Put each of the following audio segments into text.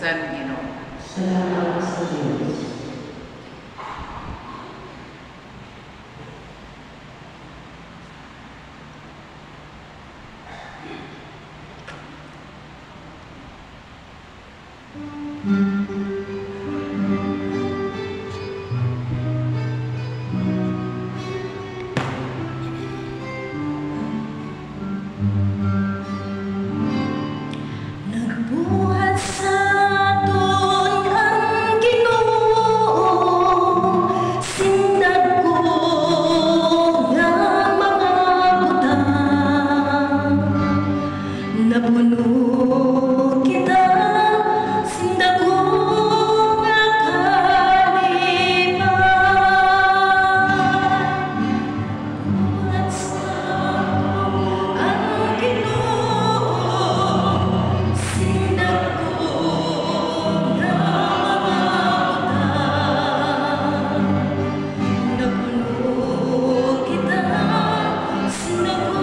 katusan, Ginoo. Salamat sa Diyos. Nagbuhat sa aton ang Ginoo, sindag ko nga mga butang. Napuno kita, sindag ko nga kalipan. Nagbuhat sa aton ang Ginoo, sindag ko nga mga butang. Napuno kita, sindag ko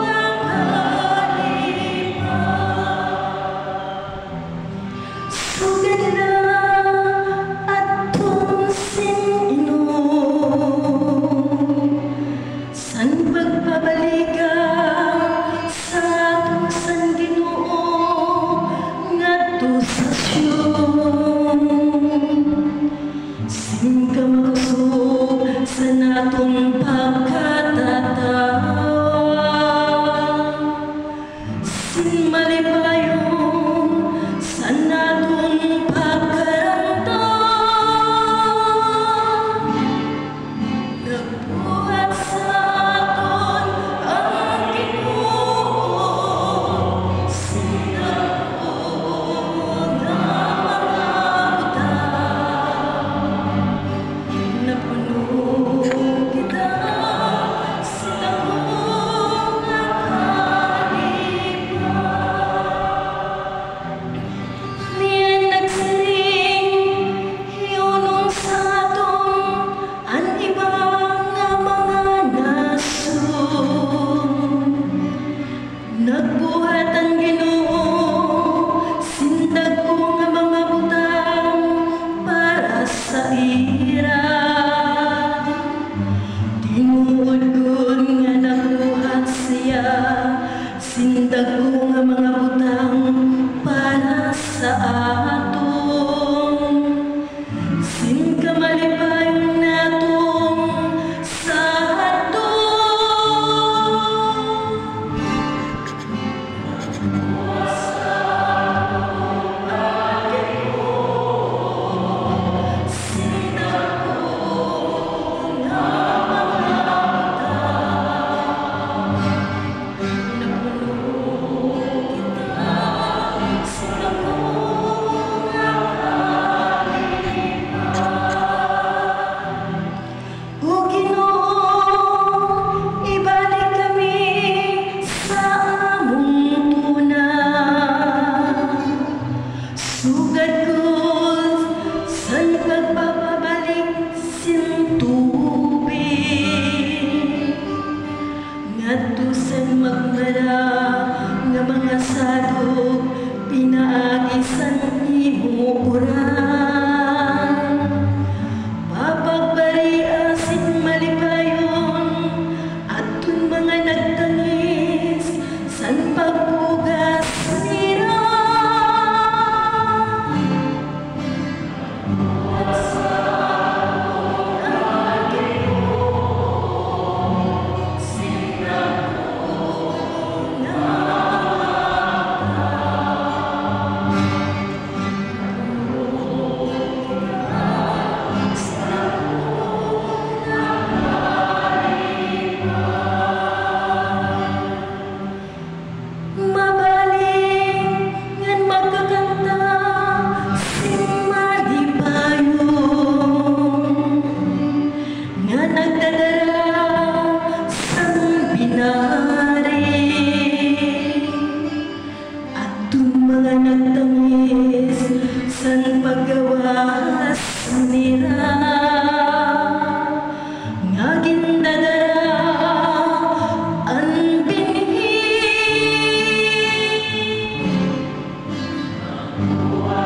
nga kalipan. Sugad na atong sininom, san pagbabalik ka sa atong san Ginoo ngadto sa Sion. Sin ka makusog sa natong pagkatatawa, sin malipayon sa natong pagkaramdam. Nagbuhat sa aton ang Ginoo, sindag ko nga mga butang. Napuno kita, sindag ko nga kalipan. Niyan nagsiring hiyunong sa aton ang ibang nga mga nasod. Nagbuhat ang Ginoo, sindag ko nga mga butang para sa ira. Tinuod ko nga nagbuhat siya, sindag ko nga mga butang para sa aton. Sin ka malipayon natong sa aton. Sindag ko nga mga butang. Napuno kita, sindag ko nga kalipan. O Ginoo, ibalik kami sa among tunan. Sugad ko san pagpapabalik sin tubig, ngadto san magmara nga mga sadog, pinaagi san imo uran. Papagbarian sin malipayon, atun mga nagtangis san pagbugas nira. Buhay